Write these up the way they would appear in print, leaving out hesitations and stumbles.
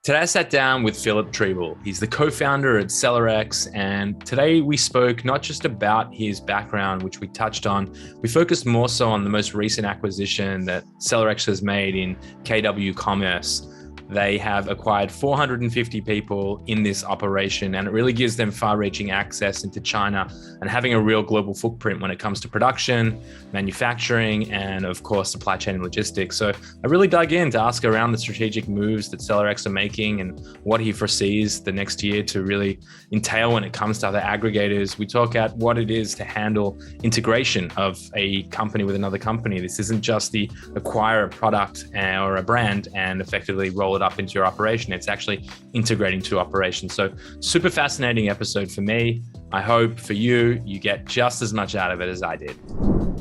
Today I sat down with Philipp Triebel. He's the co-founder at SellerX, and today we spoke not just about his background, which we touched on. We focused more so on the most recent acquisition that SellerX has made in KW Commerce. They have acquired 450 people in this operation, and it really gives them far-reaching access into China and having a real global footprint when it comes to production, manufacturing, and of course, supply chain and logistics. So I really dug in to ask around the strategic moves that SellerX are making and what he foresees the next year to really entail when it comes to other aggregators. We talk at what it is to handle integration of a company with another company. This isn't just the acquire a product or a brand and effectively roll it up into your operation. It's actually integrating two operations. So super fascinating episode for me. I hope for you, you get just as much out of it as I did.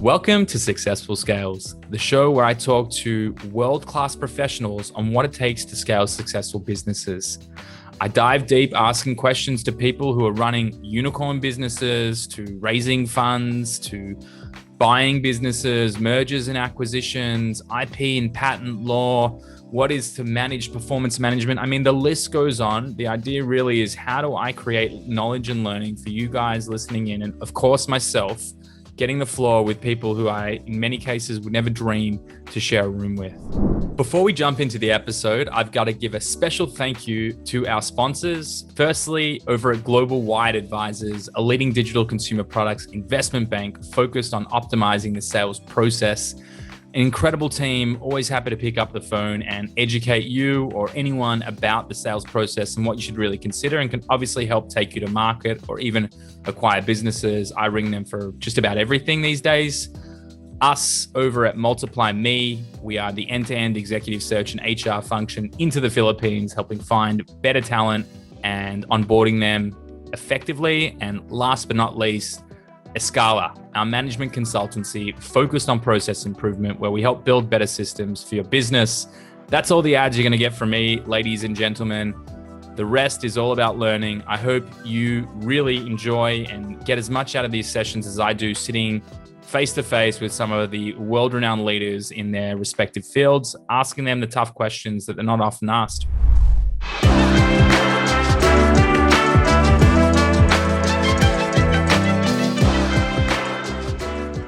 Welcome to Successful Scales, the show where I talk to world-class professionals on what it takes to scale successful businesses. I dive deep asking questions to people who are running unicorn businesses, to raising funds, to buying businesses, mergers and acquisitions, IP and patent law, what is to manage performance management. I mean, the list goes on. The idea really is, how do I create knowledge and learning for you guys listening in? And of course, myself, getting the floor with people who I, in many cases, would never dream to share a room with. Before we jump into the episode, I've got to give a special thank you to our sponsors. Firstly, over at Global Wide Advisors, a leading digital consumer products investment bank focused on optimizing the sales process. An incredible team, always happy to pick up the phone and educate you or anyone about the sales process and what you should really consider, and can obviously help take you to market or even acquire businesses. I ring them for just about everything these days. Us over at Multiply Me, we are the end-to-end executive search and HR function into the Philippines, helping find better talent and onboarding them effectively. And last but not least, Escala, our management consultancy focused on process improvement, where we help build better systems for your business. That's all the ads you're going to get from me, ladies and gentlemen. The rest is all about learning. I hope you really enjoy and get as much out of these sessions as I do, sitting face to face with some of the world-renowned leaders in their respective fields, asking them the tough questions that they're not often asked.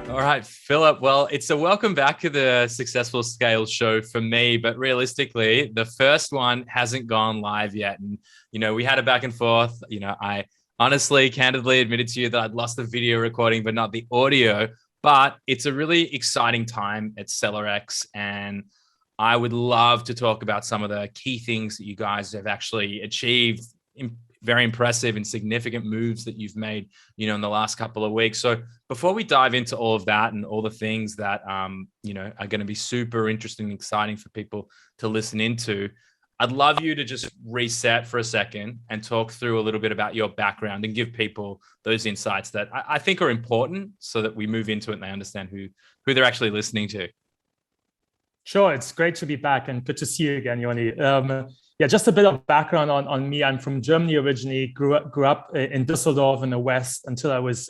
All right, Philip. Well, it's a welcome back to the Successful Scales show for me, but realistically, the first one hasn't gone live yet. And, we had a back and forth. I honestly, candidly admitted to you that I'd lost the video recording, but not the audio. But it's a really exciting time at SellerX, and I would love to talk about some of the key things that you guys have actually achieved. Very impressive and significant moves that you've made, in the last couple of weeks. So before we dive into all of that and all the things that, are going to be super interesting and exciting for people to listen into, I'd love you to just reset for a second and talk through a little bit about your background and give people those insights that I think are important, so that we move into it and they understand who they're actually listening to. Sure. It's great to be back and good to see you again, Yoni. Just a bit of background on me. I'm from Germany originally, grew up in Düsseldorf in the West until I was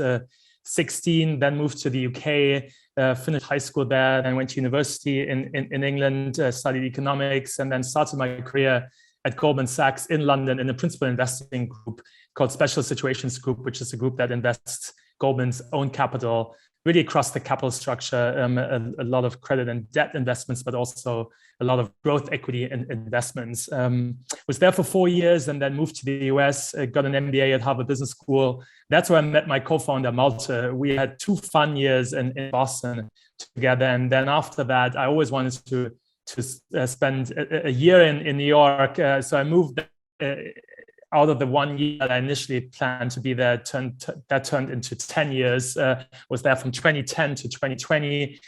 16, then moved to the UK, finished high school there, then went to university in England, studied economics, and then started my career at Goldman Sachs in London in a principal investing group called Special Situations Group, which is a group that invests Goldman's own capital really across the capital structure, a lot of credit and debt investments, but also a lot of growth equity investments. Was there for 4 years and then moved to the US, got an MBA at Harvard Business School. That's where I met my co-founder, Malte. We had 2 fun years in Boston together. And then after that, I always wanted to spend a year in New York. So I moved out of the 1 year that I initially planned to be there, that turned into 10 years, was there from 2010 to 2020.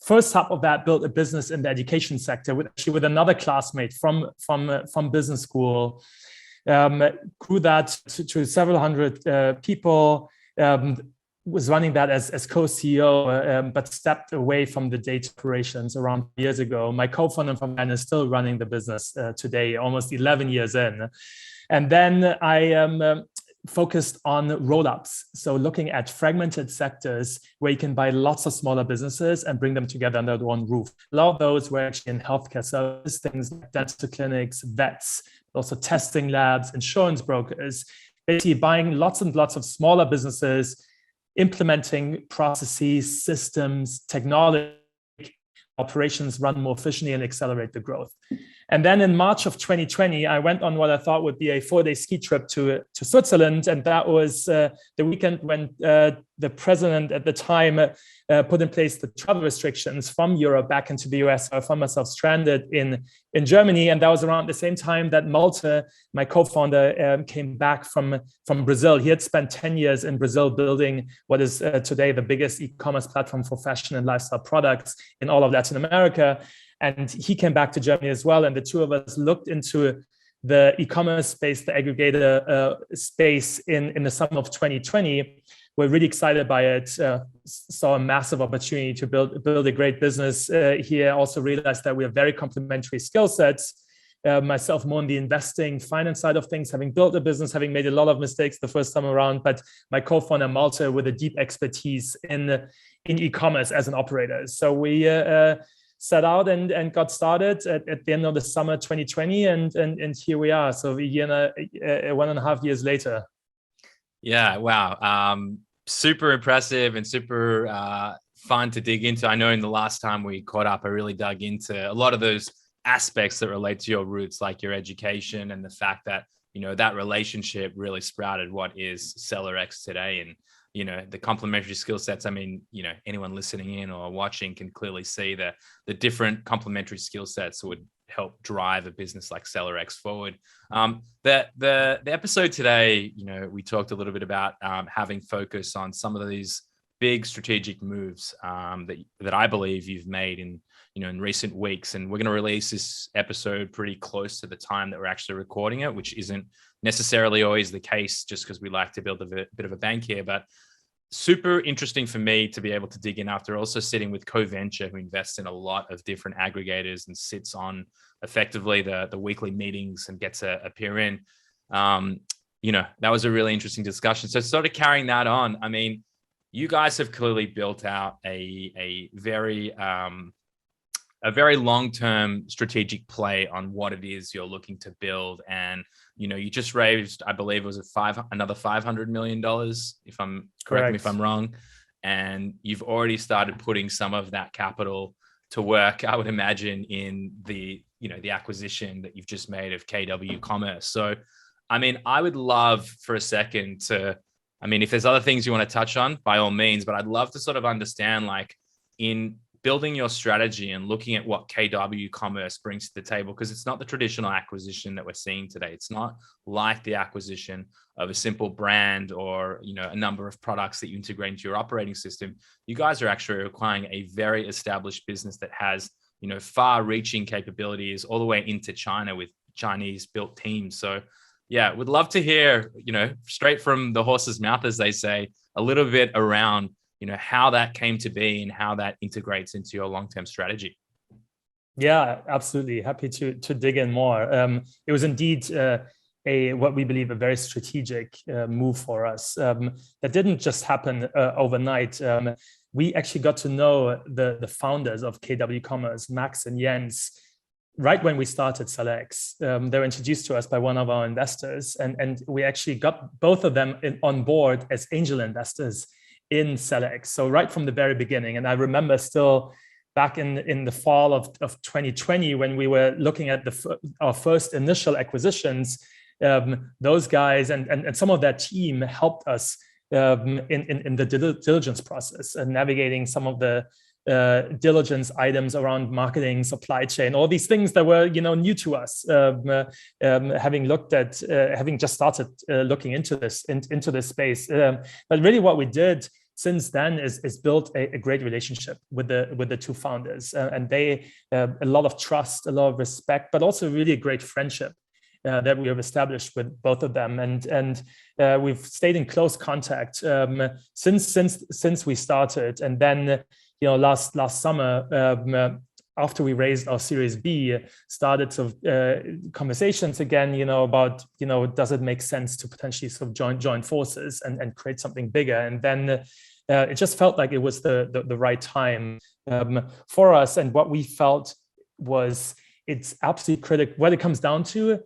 First half of that, built a business in the education sector with another classmate from business school. Grew that to several hundred people, was running that as co-CEO, but stepped away from the data operations around years ago. My co-founder from then is still running the business today, almost 11 years in. And then I focused on roll-ups. So looking at fragmented sectors where you can buy lots of smaller businesses and bring them together under one roof. A lot of those were actually in healthcare services, things like dental clinics, vets, also testing labs, insurance brokers, basically buying lots and lots of smaller businesses, implementing processes, systems, technology, operations run more efficiently and accelerate the growth. And then in March of 2020, I went on what I thought would be a 4-day ski trip to Switzerland. And that was the weekend when the president at the time put in place the travel restrictions from Europe back into the US. So I found myself stranded in Germany. And that was around the same time that Malte, my co-founder, came back from Brazil. He had spent 10 years in Brazil building what is today the biggest e-commerce platform for fashion and lifestyle products in all of Latin America. And he came back to Germany as well. And the two of us looked into the e-commerce space, the aggregator space in the summer of 2020. We're really excited by it, saw a massive opportunity to build a great business here. Also realized that we have very complementary skill sets. Myself more on the investing, finance side of things, having built a business, having made a lot of mistakes the first time around, but my co-founder Malte with a deep expertise in e-commerce as an operator. So we set out and got started at the end of the summer 2020, and here we are. So a year, 1.5 years later. Yeah, wow. Super impressive and super fun to dig into. I know in the last time we caught up, I really dug into a lot of those aspects that relate to your roots, like your education and the fact that, you know, that relationship really sprouted what is SellerX today. And you know, the complementary skill sets. I mean, you know, anyone listening in or watching can clearly see that the different complementary skill sets would help drive a business like SellerX forward. The episode today, you know, we talked a little bit about having focus on some of these big strategic moves that I believe you've made in recent weeks. And we're going to release this episode pretty close to the time that we're actually recording it, which isn't necessarily always the case just because we like to build a bit of a bank here. But super interesting for me to be able to dig in after also sitting with CoVenture, who invests in a lot of different aggregators and sits on effectively the weekly meetings and gets a appear in. You know, that was a really interesting discussion. So sort of carrying that on, I mean, you guys have clearly built out a very long-term strategic play on what it is you're looking to build. And, you know, you just raised, I believe it was another $500 million, correct me if I'm wrong. And you've already started putting some of that capital to work, I would imagine, in the acquisition that you've just made of KW Commerce. So, I mean, I would love for a second if there's other things you want to touch on, by all means, but I'd love to sort of understand, like, in building your strategy and looking at what KW Commerce brings to the table, because it's not the traditional acquisition that we're seeing today. It's not like the acquisition of a simple brand or, you know, a number of products that you integrate into your operating system. You guys are actually acquiring a very established business that has, you know, far-reaching capabilities all the way into China with Chinese-built teams. So, yeah, would love to hear, you know, straight from the horse's mouth, as they say, a little bit around, you know, how that came to be and how that integrates into your long-term strategy. Yeah, absolutely. Happy to dig in more. It was indeed what we believe a very strategic move for us. That didn't just happen overnight. We actually got to know the founders of KW Commerce, Max and Jens, right when we started SellerX. They were introduced to us by one of our investors, and we actually got both of them on board as angel investors in SellerX. So right from the very beginning. And I remember still back in the fall of 2020, when we were looking at our first initial acquisitions, those guys and some of that team helped us in the diligence process and navigating some of the diligence items around marketing, supply chain, all these things that were, you know, new to us, having just started looking into this space. But really what we did since then is built a great relationship with the two founders, and they a lot of trust, a lot of respect, but also really a great friendship that we have established with both of them, and we've stayed in close contact since we started. And then, you know, last summer, after we raised our Series B, started sort of conversations again, you know, about, you know, does it make sense to potentially sort of join forces and create something bigger? And then it just felt like it was the right time for us. And what we felt was it's absolutely critical. What it comes down to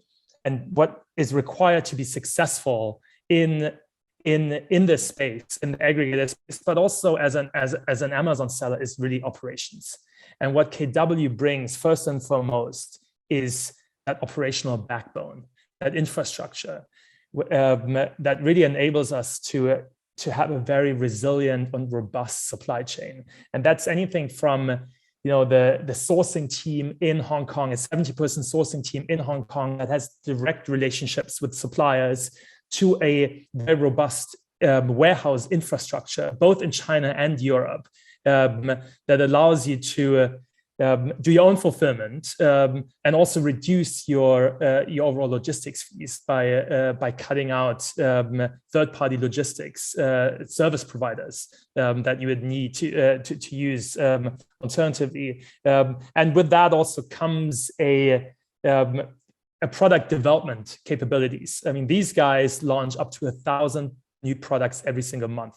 what is required to be successful in this space, in the aggregator space, but also as an Amazon seller, is really operations. And what KW brings first and foremost is that operational backbone, that infrastructure that really enables us to have a very resilient and robust supply chain. And that's anything from the sourcing team in Hong Kong, a 70-person sourcing team in Hong Kong that has direct relationships with suppliers, to a very robust warehouse infrastructure, both in China and Europe, that allows you to do your own fulfillment and also reduce your overall logistics fees by cutting out third-party logistics service providers that you would need to use alternatively. And with that also comes a product development capabilities. I mean, these guys launch up to 1,000 new products every single month,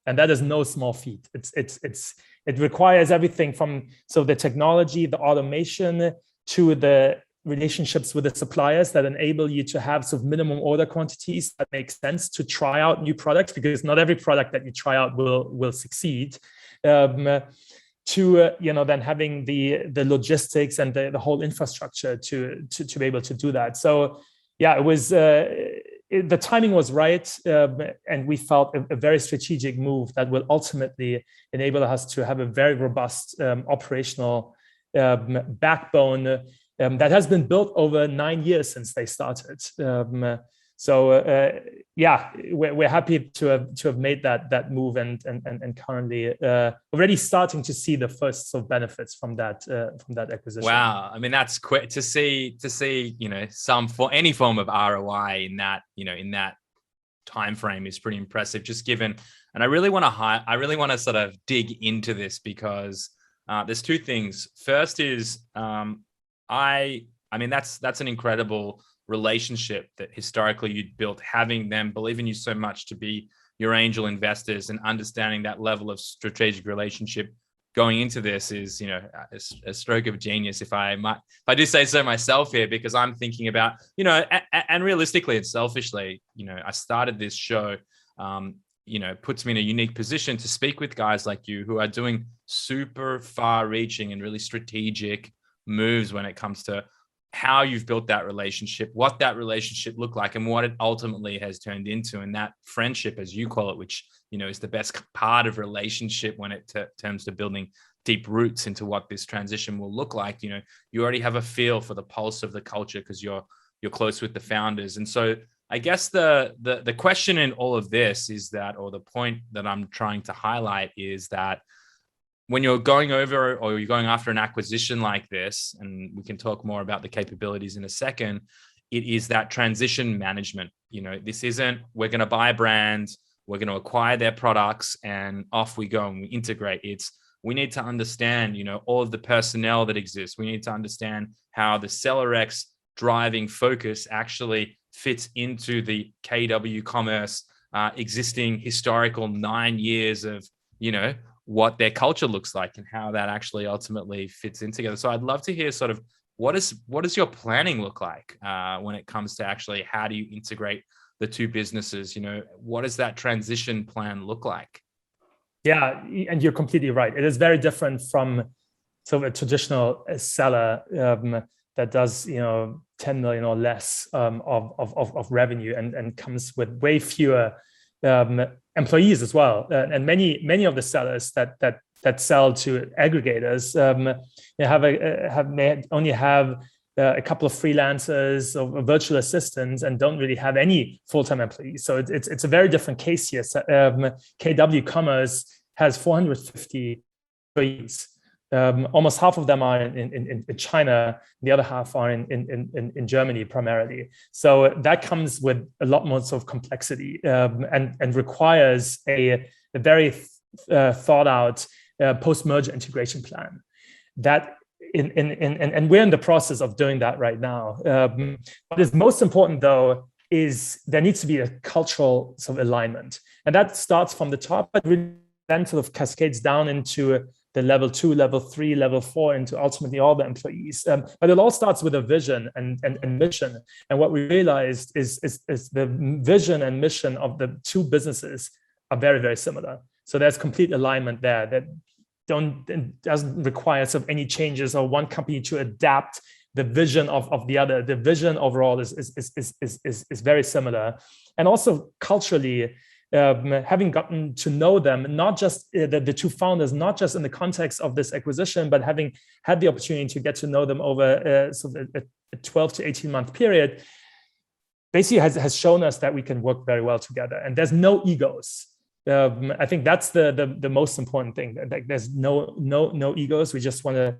and that is no small feat. It requires everything from the technology, the automation, to the relationships with the suppliers that enable you to have minimum order quantities that make sense to try out new products, because not every product that you try out will succeed. To then having the logistics and the whole infrastructure to be able to do that. So yeah, it was the timing was right, and we felt a very strategic move that will ultimately enable us to have a very robust operational backbone that has been built over 9 years since they started. Yeah, we're happy to have made that move, and currently already starting to see the first benefits from that acquisition. Wow, I mean, that's quick to see any form of ROI in that time frame is pretty impressive. Just given, and I really want to sort of dig into this, because there's two things. First is I mean that's an incredible relationship that historically you'd built, having them believe in you so much to be your angel investors, and understanding that level of strategic relationship going into this is, a stroke of genius, if I do say so myself here, because I'm thinking about, and realistically and selfishly, I started this show, puts me in a unique position to speak with guys like you who are doing super far-reaching and really strategic moves when it comes to how you've built that relationship, what that relationship looked like, and what it ultimately has turned into. And that friendship, as you call it, which, is the best part of relationship when it turns to building deep roots into what this transition will look like. You already have a feel for the pulse of the culture because you're close with the founders. And so I guess the question in all of this is that, or the point that I'm trying to highlight is that when you're going over or you're going after an acquisition like this, and we can talk more about the capabilities in a second, it is that transition management. This isn't, we're going to buy a brand, we're going to acquire their products, and off we go and we integrate. We need to understand, all of the personnel that exists. We need to understand how the SellerX driving focus actually fits into the KW Commerce existing historical 9 years of, what their culture looks like and how that actually ultimately fits in together. So I'd love to hear sort of what does your planning look like when it comes to actually how do you integrate the two businesses? What does that transition plan look like? Yeah, and you're completely right. It is very different from a traditional seller that does 10 million or less of revenue and comes with way fewer employees as well, and many of the sellers that sell to aggregators only have a couple of freelancers or virtual assistants and don't really have any full-time employees. So it's a very different case here. KW Commerce has 450 employees. Almost half of them are in China. The other half are in Germany primarily. So that comes with a lot more complexity and requires a very thought out post-merger integration plan. And we're in the process of doing that right now. What is most important, though, is there needs to be a cultural alignment, and that starts from the top, but really then cascades down into the level 2, level 3, level 4 into ultimately all the employees. But it all starts with a vision and mission. And what we realized is the vision and mission of the two businesses are very, very similar. So there's complete alignment there that doesn't require sort of any changes or one company to adapt the vision of the other. The vision overall is very similar. And also culturally, having gotten to know them, not just the two founders, not just in the context of this acquisition, but having had the opportunity to get to know them over sort of a 12 to 18 month period, basically has shown us that we can work very well together. And there's no egos. I think that's the most important thing. Like there's no egos. We just want to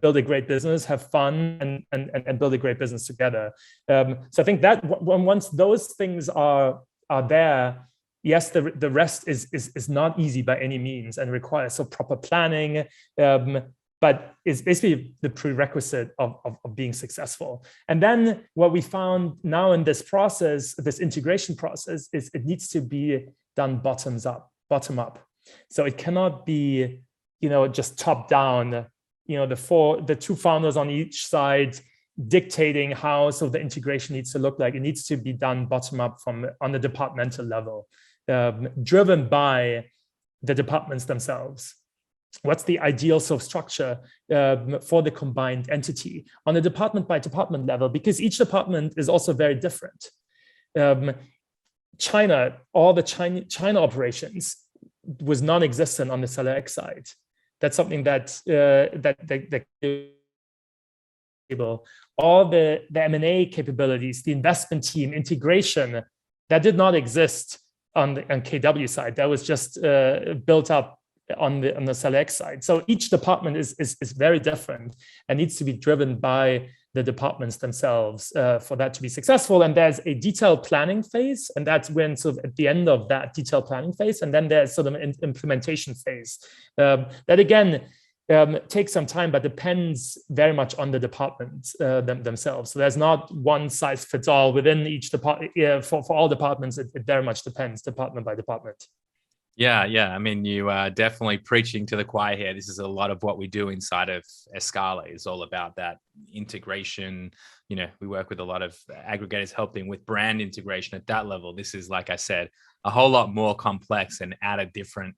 build a great business, have fun, and build a great business together. So I think that once those things are there, yes, the rest is not easy by any means and requires so proper planning, but it's basically the prerequisite of being successful. And then what we found now in this process, this integration process, is it needs to be done bottom up. So it cannot be, just top down, the two founders on each side dictating how so the integration needs to look like. It needs to be done bottom up on the departmental level, driven by the departments themselves. What's the ideal sort of structure for the combined entity on a department by department level? Because each department is also very different. China, all the China operations was non-existent on the SellerX side. That's something that all the M&A capabilities, the investment team, integration, that did not exist on KW side. That was just built up on the SellerX side. So each department is very different and needs to be driven by the departments themselves for that to be successful. And there's a detailed planning phase, and that's when sort of at the end of that detailed planning phase, and then there's sort of an implementation phase that again takes some time, but depends very much on the departments themselves. So there's not one size fits all within each department. For all departments, it very much depends department by department. Yeah. I mean, you are definitely preaching to the choir here. This is a lot of what we do inside of Escala is all about that integration. We work with a lot of aggregators helping with brand integration at that level. This is, like I said, a whole lot more complex and at a different,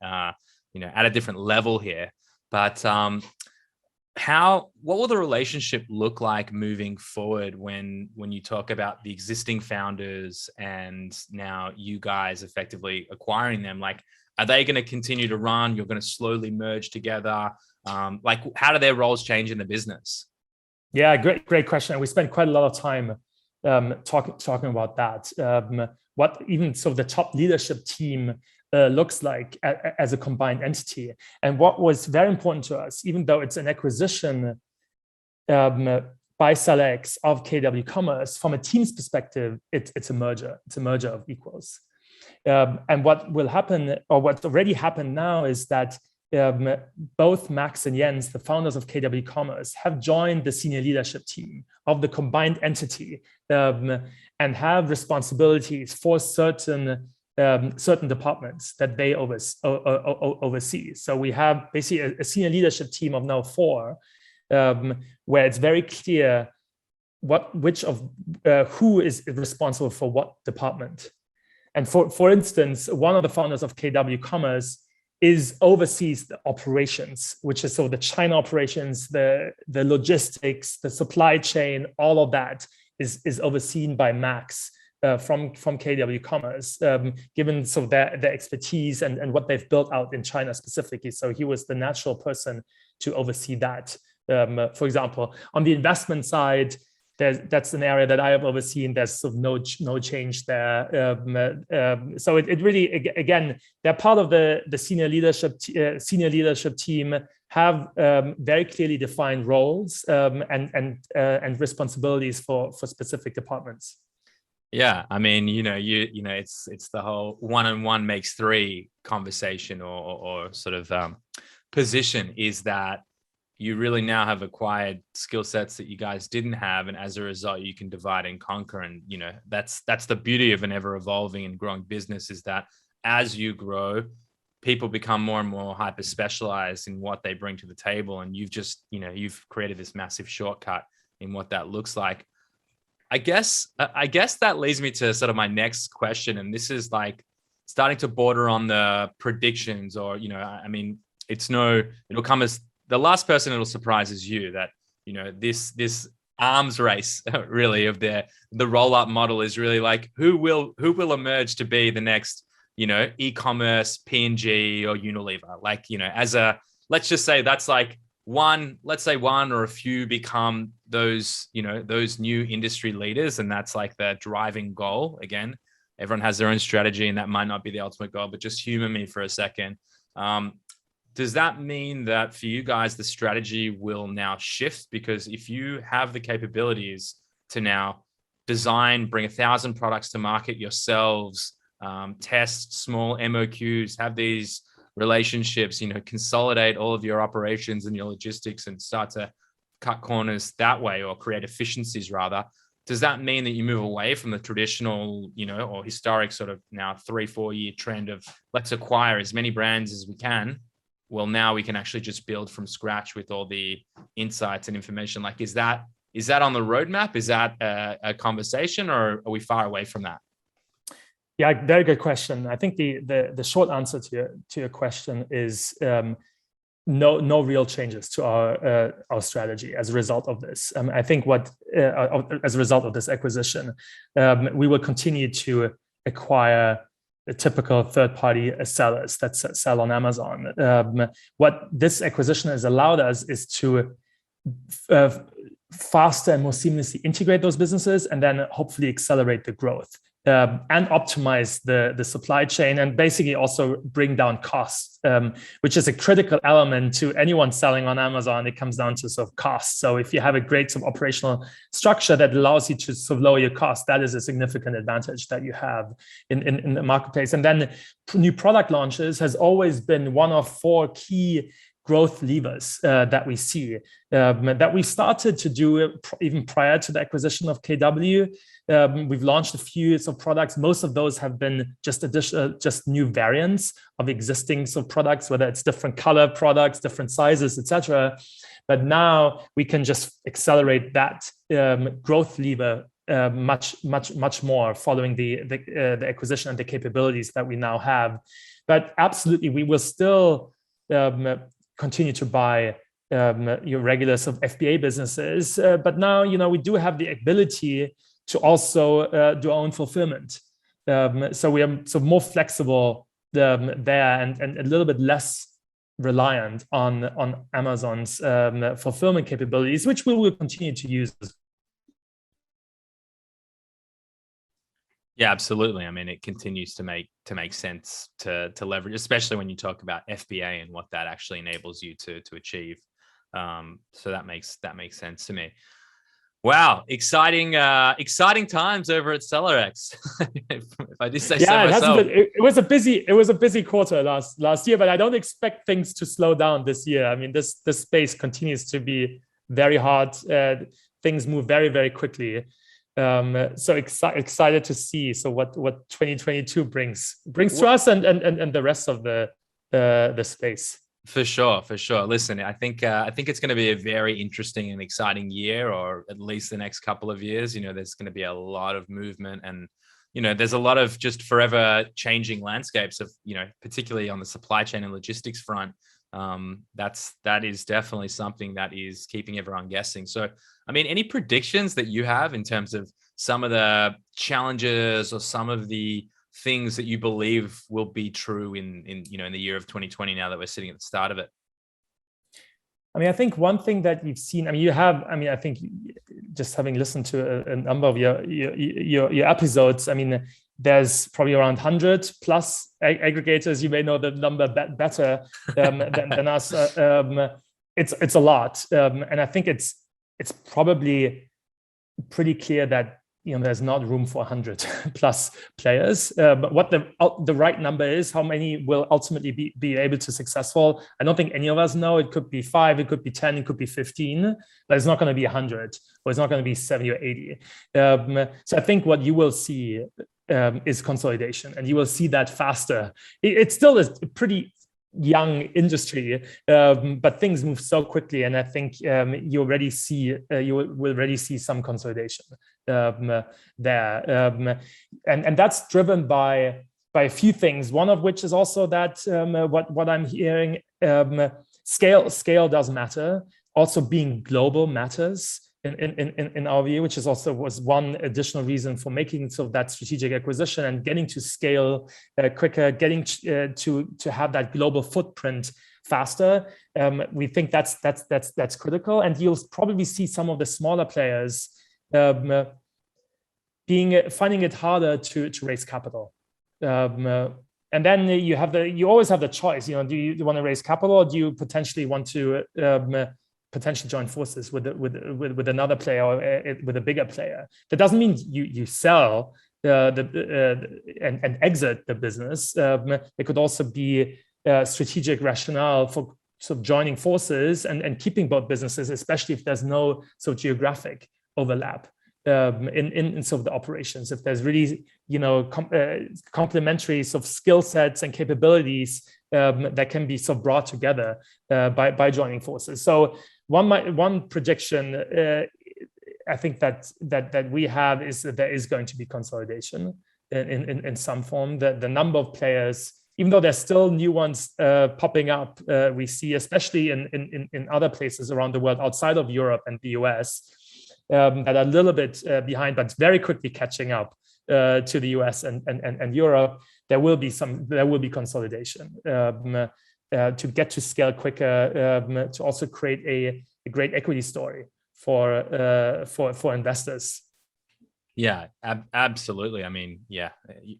level here. But what will the relationship look like moving forward when you talk about the existing founders and now you guys effectively acquiring them? Like, are they going to continue to run? You're going to slowly merge together. How do their roles change in the business? Yeah, great question. And we spent quite a lot of time talking about that. What even so the top leadership team looks like as a combined entity. And what was very important to us, even though it's an acquisition by SellerX of KW Commerce, from a team's perspective, it's a merger. It's a merger of equals. And what will happen, or what already happened now, is that both Max and Jens, the founders of KW Commerce, have joined the senior leadership team of the combined entity and have responsibilities for certain departments that they oversee. So we have basically a senior leadership team of now 4, where it's very clear who is responsible for what department. And for instance, one of the founders of KW Commerce oversees the operations, which is so the China operations, the logistics, the supply chain, all of that is overseen by Max from KW Commerce, given so their expertise and what they've built out in China specifically. So he was the natural person to oversee that. For example, on the investment side, that's an area that I have overseen. There's sort of no change there. So it really, again, they're part of the senior leadership team, have very clearly defined roles and responsibilities for specific departments. Yeah, I mean, it's the whole 1 and 1 makes 3 conversation or sort of position, is that you really now have acquired skill sets that you guys didn't have, and as a result, you can divide and conquer. And that's the beauty of an ever evolving and growing business, is that as you grow, people become more and more hyper specialized in what they bring to the table, and you've created this massive shortcut in what that looks like. I guess that leads me to sort of my next question, and this is like starting to border on the predictions, or I mean, it'll come as the last person it'll surprise is you, that this arms race really of the roll-up model is really like who will emerge to be the next e-commerce P&G or Unilever. Like, let's just say that's like one or a few become those new industry leaders, and that's like the driving goal. Again, everyone has their own strategy, and that might not be the ultimate goal, but just humor me for a second. Does that mean that for you guys, the strategy will now shift? Because if you have the capabilities to now design, bring 1,000 products to market yourselves, test small MOQs, have these relationships, consolidate all of your operations and your logistics and start to cut corners that way, or create efficiencies rather, does that mean that you move away from the traditional, or historic sort of now 3-4 year trend of let's acquire as many brands as we can? Well, now we can actually just build from scratch with all the insights and information. Like, is that on the roadmap? Is that a conversation, or are we far away from that? Yeah, very good question. I think the short answer to your question is no real changes to our strategy as a result of this. I think as a result of this acquisition, we will continue to acquire the typical third-party sellers that sell on Amazon. What this acquisition has allowed us is to faster and more seamlessly integrate those businesses, and then hopefully accelerate the growth. And optimize the supply chain, and basically also bring down costs, which is a critical element to anyone selling on Amazon. It comes down to sort of cost. So if you have a great sort of operational structure that allows you to sort of lower your costs, that is a significant advantage that you have in the marketplace. And then new product launches has always been one of 4 key growth levers that we see, that we started to do even prior to the acquisition of KW. We've launched a few sort of products. Most of those have been just new variants of existing sort of products, whether it's different color products, different sizes, etc. But now we can just accelerate that growth lever much more following the acquisition and the capabilities that we now have. But absolutely, we will still continue to buy your regular sort of FBA businesses, but now we do have the ability to also do our own fulfillment. So we are sort of more flexible there, and a little bit less reliant on Amazon's fulfillment capabilities, which we will continue to use. Yeah, absolutely. I mean, it continues to make sense to leverage, especially when you talk about FBA and what that actually enables you to achieve. So that makes sense to me. Wow, exciting times over at SellerX. if I do say so myself. It was a busy quarter last year, but I don't expect things to slow down this year. I mean, this space continues to be very hard. Things move very, very quickly. So excited to see what 2022 brings to us and the rest of the space. For sure. Listen, I think it's going to be a very interesting and exciting year, or at least the next couple of years. There's going to be a lot of movement, and there's a lot of just forever changing landscapes of particularly on the supply chain and logistics front. That is definitely something that is keeping everyone guessing. So, I mean, any predictions that you have in terms of some of the challenges or some of the things that you believe will be true in the year of 2020, now that we're sitting at the start of it? I mean, I think one thing that you've seen, I think just having listened to a number of your episodes, I mean, there's probably around 100 plus aggregators. You may know the number better than us. It's a lot. And I think it's probably pretty clear that there's not room for 100 plus players. But what the right number is, how many will ultimately be able to successful, I don't think any of us know. It could be 5, it could be 10, it could be 15, but it's not going to be 100, or it's not going to be 70 or 80. So I think what you will see is consolidation, and you will see that faster. It's still a pretty young industry, but things move so quickly, and I think you will already see some consolidation there, and that's driven by a few things. One of which is also that what I'm hearing, scale does matter. Also, being global matters in our view, which is also was one additional reason for making sort of that strategic acquisition and getting to scale quicker, getting to have that global footprint faster. We think that's critical, and you'll probably see some of the smaller players finding it harder to raise capital. And then you always have the choice. Do you want to raise capital, or do you potentially want to potentially join forces with another player or with a bigger player? That doesn't mean you sell and exit the business. It could also be a strategic rationale for sort of joining forces and keeping both businesses, especially if there's no sort of geographic overlap in sort of the operations. If there's really complementary sort of skill sets and capabilities that can be sort of brought together by joining forces. So one prediction I think that we have is that there is going to be consolidation in some form. The number of players, even though there's still new ones popping up, we see, especially in other places around the world outside of Europe and the US, that are a little bit behind, but very quickly catching up to the US and Europe. There will be consolidation to get to scale quicker, to also create a great equity story for investors. Yeah, absolutely. I mean, yeah,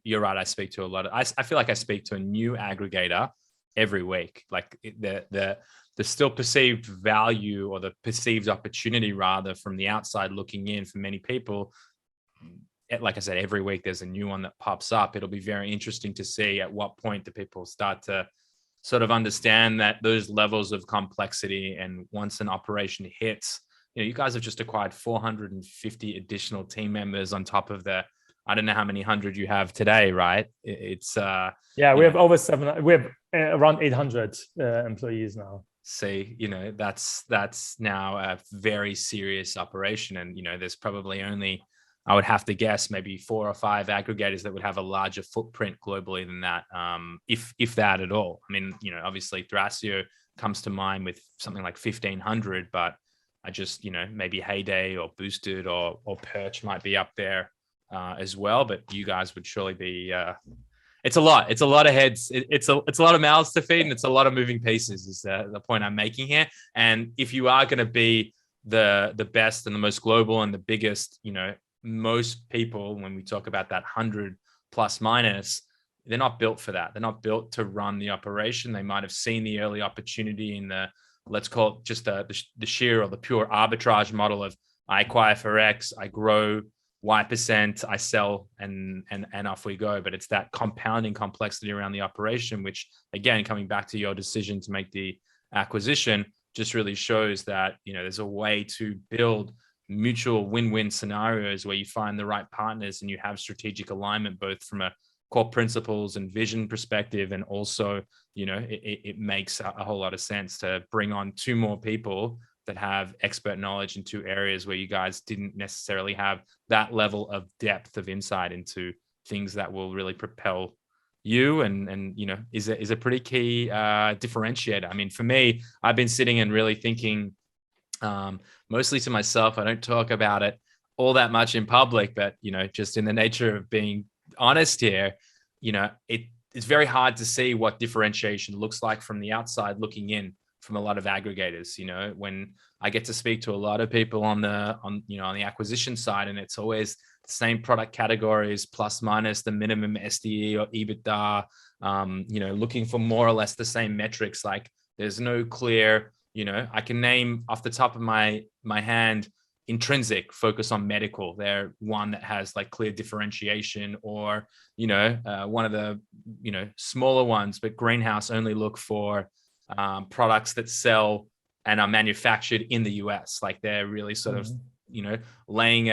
you're right. I speak to a lot of. I feel like I speak to a new aggregator every week. Like the still perceived value, or the perceived opportunity rather, from the outside looking in for many people. Like I said, every week there's a new one that pops up. It'll be very interesting to see at what point do people start to sort of understand that those levels of complexity. And once an operation hits, you guys have just acquired 450 additional team members on top of the, I don't know how many hundred you have today, right? It's we have over 700. We have around 800 employees now. See, that's now a very serious operation, and there's probably only, I would have to guess, maybe 4 or 5 aggregators that would have a larger footprint globally than that, if that at all. I mean, obviously Thrasio comes to mind with something like 1,500, but I just, maybe Heyday or Boosted or Perch might be up there as well. But you guys would surely be. It's a lot. It's a lot of heads. It's a lot of mouths to feed, and it's a lot of moving pieces. Is the point I'm making here? And if you are going to be the best and the most global and the biggest, most people, when we talk about that 100 plus minus, they're not built for that. They're not built to run the operation. They might have seen the early opportunity in the, let's call it just the sheer or the pure arbitrage model of, I acquire for X, I grow Y%, I sell, and off we go. But it's that compounding complexity around the operation, which, again, coming back to your decision to make the acquisition, just really shows that there's a way to build mutual win-win scenarios where you find the right partners and you have strategic alignment, both from a core principles and vision perspective, and also it makes a whole lot of sense to bring on 2 more people that have expert knowledge in 2 areas where you guys didn't necessarily have that level of depth of insight into things that will really propel you, and is a pretty key differentiator. I mean, for me, I've been sitting and really thinking, mostly to myself. I don't talk about it all that much in public, but just in the nature of being honest here, it's very hard to see what differentiation looks like from the outside looking in from a lot of aggregators. When I get to speak to a lot of people on the acquisition side, and it's always the same product categories plus minus the minimum SDE or EBITDA, looking for more or less the same metrics. Like, there's no clear, I can name off the top of my hand Intrinsic focus on medical. They're one that has like clear differentiation, or one of the smaller ones, but Greenhouse only look for products that sell and are manufactured in the US. Like, they're really sort of laying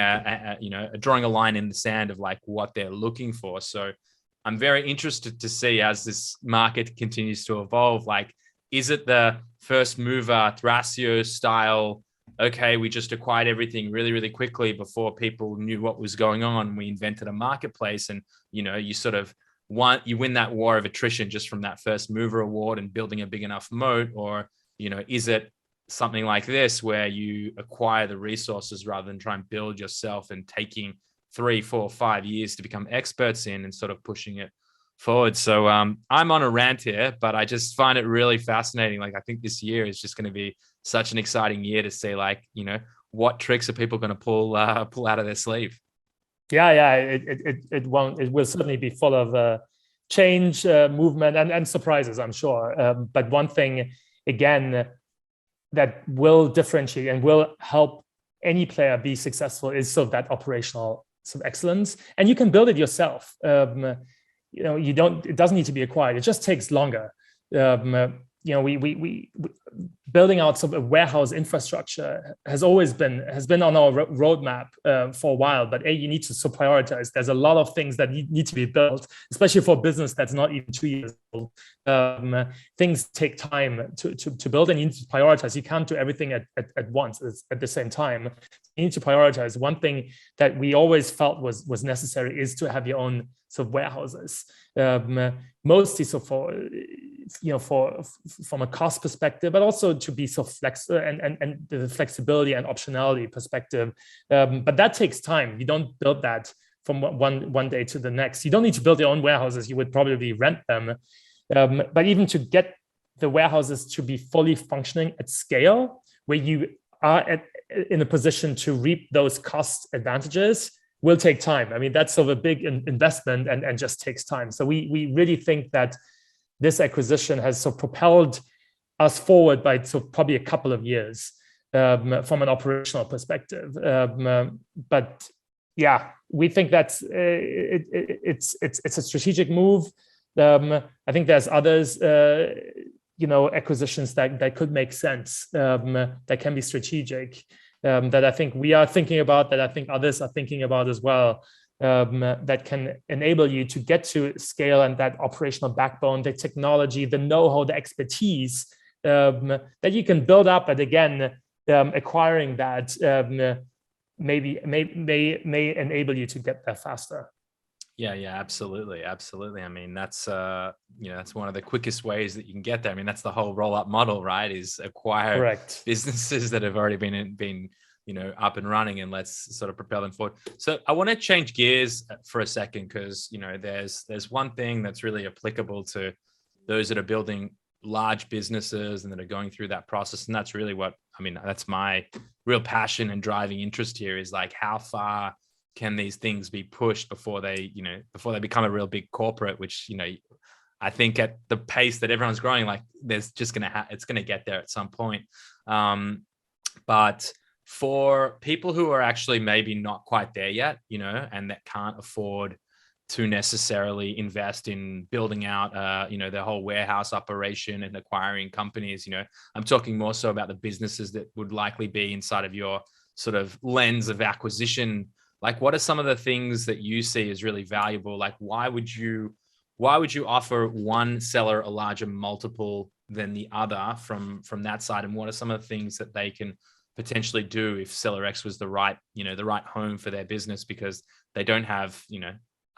drawing a line in the sand of like what they're looking for. So I'm very interested to see as this market continues to evolve, like, is it the first mover Thrasio style? Okay, we just acquired everything really, really quickly before people knew what was going on. We invented a marketplace, and you sort of win that war of attrition just from that first mover award and building a big enough moat. Or is it something like this where you acquire the resources rather than try and build yourself and taking 3, 4, 5 years to become experts in and sort of pushing it forward? So I'm on a rant here, but I just find it really fascinating. Like, I think this year is just going to be such an exciting year to see, like, what tricks are people going to pull out of their sleeve. It will certainly be full of change, movement, and surprises, I'm sure. But one thing, again, that will differentiate and will help any player be successful is sort of that operational sort of excellence. And you can build it yourself. It doesn't need to be acquired. It just takes longer. We building out sort of a warehouse infrastructure has been on our roadmap for a while. But you need to prioritize. There's a lot of things that need to be built, especially for a business that's not even 2 years old. Things take time to build, and you need to prioritize. You can't do everything at once at the same time. You need to prioritize. One thing that we always felt was necessary is to have your own sort of warehouses, mostly so from a cost perspective, but also to be so flexible and the flexibility and optionality perspective. But that takes time. You don't build that from one day to the next. You don't need to build your own warehouses. You would probably rent them. But even to get the warehouses to be fully functioning at scale, where you are in a position to reap those cost advantages, will take time. I mean, that's sort of a big investment and just takes time. So we really think that this acquisition has sort of propelled us forward by sort of probably a couple of years from an operational perspective. But yeah, we think that's it's a strategic move. I think there's others, acquisitions that could make sense, that can be strategic, that I think we are thinking about, that I think others are thinking about as well, that can enable you to get to scale and that operational backbone, the technology, the know-how, the expertise that you can build up. And again, acquiring that may enable you to get there faster. Yeah, absolutely. I mean, that's that's one of the quickest ways that you can get there. I mean, that's the whole roll-up model, right? Is acquire Correct. businesses that have already been up and running, and let's sort of propel them forward. So I want to change gears for a second, because there's one thing that's really applicable to those that are building large businesses and that are going through that process, and that's really that's my real passion and driving interest here, is like, how far can these things be pushed before they become a real big corporate, which I think at the pace that everyone's growing, like, there's just it's gonna get there at some point. But for people who are actually maybe not quite there yet, and that can't afford to necessarily invest in building out, their whole warehouse operation and acquiring companies, I'm talking more so about the businesses that would likely be inside of your sort of lens of acquisition. Like, what are some of the things that you see as really valuable? Like, why would you offer one seller a larger multiple than the other from that side? And what are some of the things that they can potentially do if SellerX was the right home for their business, because they don't have,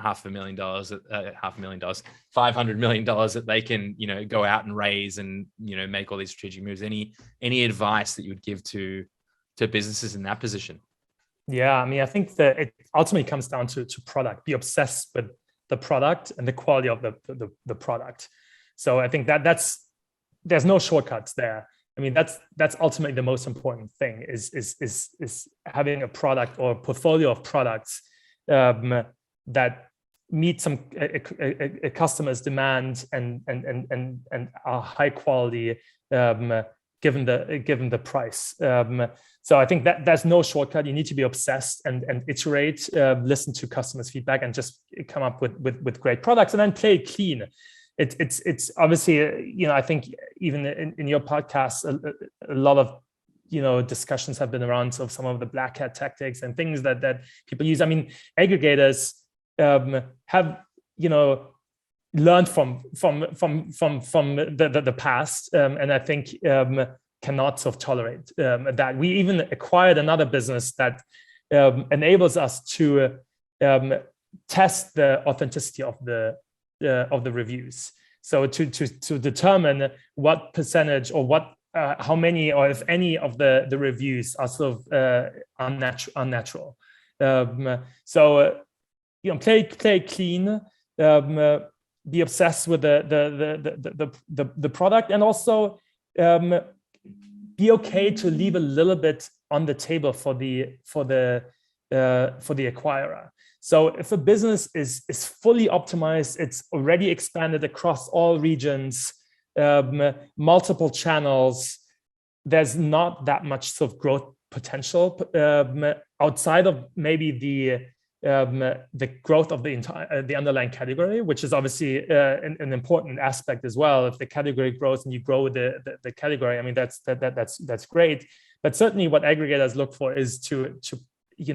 $500,000, $500 million that they can, go out and raise and, make all these strategic moves? Any advice that you would give to businesses in that position? Yeah, I mean, I think that it ultimately comes down to product. Be obsessed with the product and the quality of the product. So I think there's no shortcuts there. I mean, that's ultimately the most important thing, is having a product or a portfolio of products that meet a customer's demand and are high quality, given the price. So I think that there's no shortcut. You need to be obsessed and iterate, listen to customers' feedback, and just come up with great products, and then play it clean. It's obviously, I think even in your podcast, a lot of discussions have been around of some of the black hat tactics and things that people use. I mean, aggregators have learned from the past, and I think cannot sort of tolerate that. We even acquired another business that enables us to test the authenticity of the reviews. So to determine what percentage or what how many or if any of the reviews are sort of unnatural. So play clean, be obsessed with the product, and also be okay to leave a little bit on the table for the acquirer. So if a business is fully optimized, it's already expanded across all regions, multiple channels, there's not that much sort of growth potential outside of maybe the growth of the underlying category, which is obviously an important aspect as well. If the category grows and you grow the category, I mean that's great. But certainly, what aggregators look for is to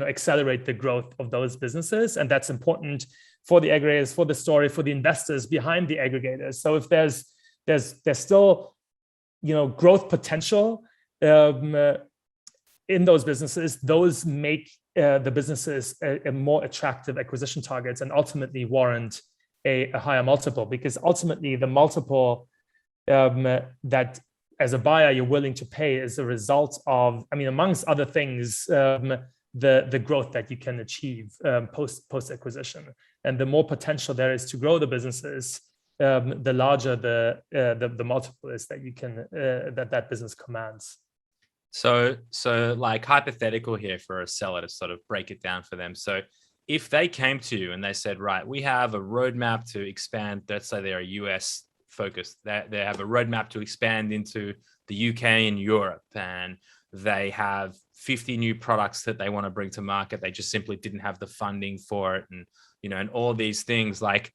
accelerate the growth of those businesses, and that's important for the aggregators, for the story, for the investors behind the aggregators. So if there's still growth potential in those businesses, those make the businesses a more attractive acquisition targets and ultimately warrant a higher multiple, because ultimately the multiple that as a buyer you're willing to pay is a result of, I mean, amongst other things, the growth that you can achieve post acquisition. And the more potential there is to grow the businesses, the larger the multiple is that you can that business commands. So like hypothetical here for a seller to sort of break it down for them. So if they came to you and they said, right, we have a roadmap to expand, let's say they're a US focused, they have a roadmap to expand into the UK and Europe, and they have 50 new products that they want to bring to market. They just simply didn't have the funding for it. And, and all these things, like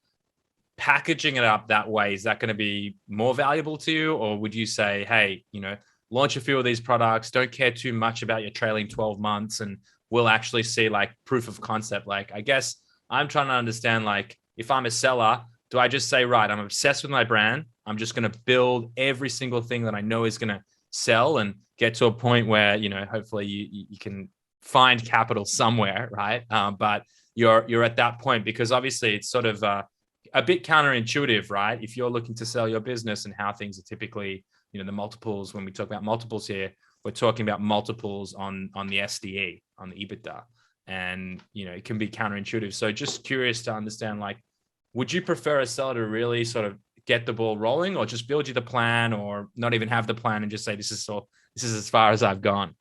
packaging it up that way, is that going to be more valuable to you? Or would you say, hey, launch a few of these products, don't care too much about your trailing 12 months, and we'll actually see like proof of concept? Like, I guess I'm trying to understand, like, if I'm a seller, do I just say, right, I'm obsessed with my brand, I'm just going to build every single thing that I know is going to sell, and get to a point where, hopefully you can find capital somewhere, right? But you're at that point, because obviously it's sort of a bit counterintuitive, right? If you're looking to sell your business and how things are typically, the multiples, when we talk about multiples here, we're talking about multiples on the SDE, on the EBITDA. And, it can be counterintuitive. So just curious to understand, like, would you prefer a seller to really sort of get the ball rolling, or just build you the plan, or not even have the plan and just say, this is as far as I've gone?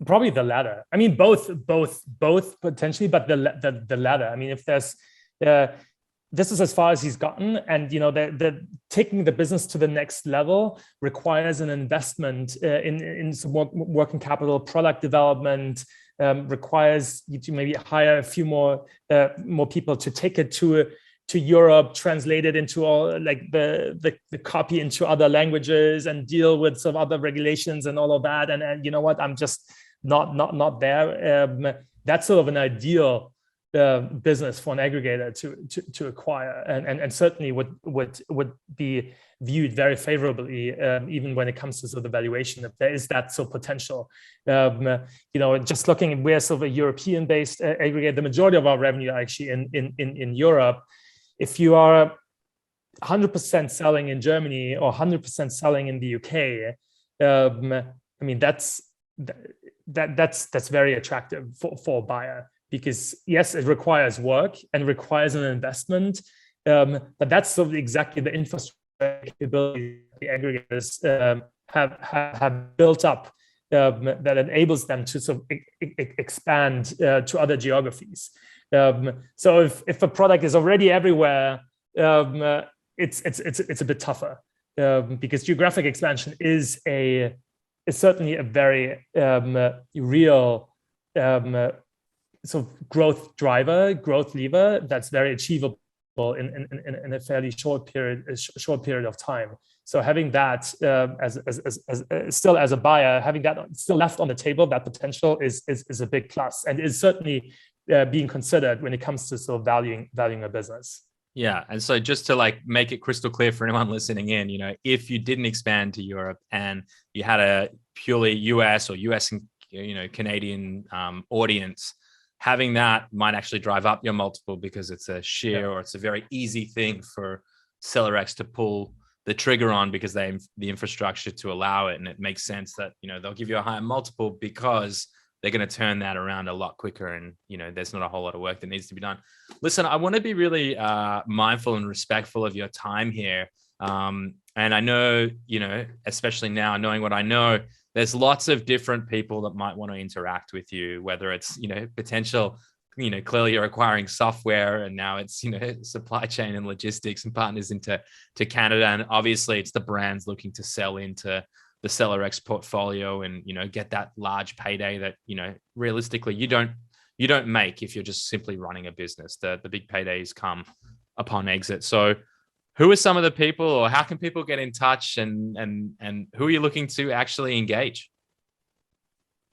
Probably the latter. I mean, both potentially, but the latter. I mean, if there's this is as far as he's gotten, and the taking the business to the next level requires an investment in some working capital, product development, requires you to maybe hire a few more people to take it to Europe, translate it into all like the copy into other languages, and deal with some other regulations and all of that. And you know what? I'm just not there. That's sort of an ideal business for an aggregator to acquire, and certainly would be viewed very favorably, even when it comes to sort of the valuation, if there is that sort of potential. Just looking, we're sort of a European-based aggregator. The majority of our revenue are actually in Europe. If you are 100% selling in Germany or 100% selling in the UK, I mean that's very attractive for a buyer. Because yes, it requires work and requires an investment, but that's sort of exactly the infrastructure capability the aggregators have built up that enables them to sort of expand to other geographies. So if a product is already everywhere, it's a bit tougher, because geographic expansion is certainly a very real sort of growth driver, growth lever that's very achievable in a fairly short period of time. So having that still as a buyer, having that still left on the table, that potential is a big plus, and is certainly being considered when it comes to sort of valuing a business. Yeah. And so just to like make it crystal clear for anyone listening in, if you didn't expand to Europe and you had a purely US or US and Canadian audience, having that might actually drive up your multiple because it's a sheer or it's a very easy thing for SellerX to pull the trigger on because they have the infrastructure to allow it. And it makes sense that, they'll give you a higher multiple because they're going to turn that around a lot quicker. And, there's not a whole lot of work that needs to be done. Listen, I want to be really mindful and respectful of your time here. And I know, especially now knowing what I know, there's lots of different people that might want to interact with you, whether it's, potential, clearly you're acquiring software and now it's, supply chain and logistics and partners into Canada. And obviously it's the brands looking to sell into the SellerX portfolio and, get that large payday that, realistically you don't make if you're just simply running a business. The big paydays come upon exit. So who are some of the people, or how can people get in touch, and who are you looking to actually engage?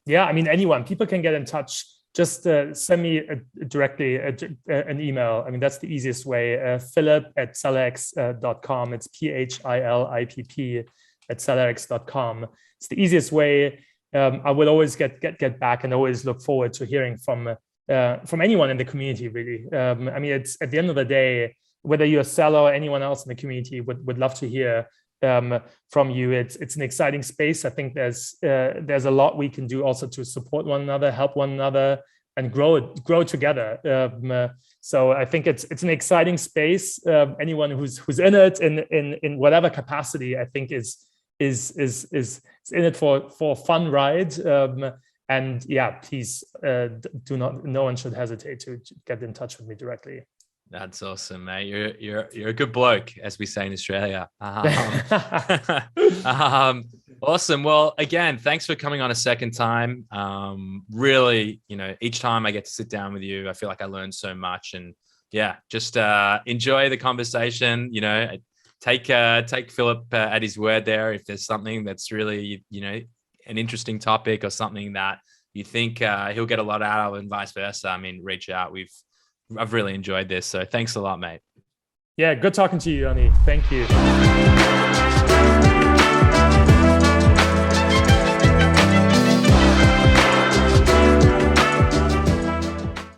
Yeah, I mean, anyone. People can get in touch. Just send me directly an email. I mean, that's the easiest way. Philipp@sellerx.com. It's PHILIPP@sellerx.com. It's the easiest way. I will always get back and always look forward to hearing from anyone in the community, really. I mean, it's at the end of the day, whether you're a seller or anyone else in the community would love to hear from you. It's an exciting space. I think there's a lot we can do also to support one another, help one another, and grow together. So I think it's an exciting space. Anyone who's in it in whatever capacity, I think is in it for a fun ride. And yeah, please no one should hesitate to get in touch with me directly. That's awesome, mate. You're a good bloke, as we say in Australia. Awesome. Well, again, thanks for coming on a second time. Really, each time I get to sit down with you, I feel like I learn so much. And yeah, just enjoy the conversation. Take Philipp at his word there. If there's something that's really, an interesting topic or something that you think he'll get a lot out of, and vice versa, I mean, reach out. I've really enjoyed this. So thanks a lot, mate. Yeah, good talking to you, Yanni. Thank you.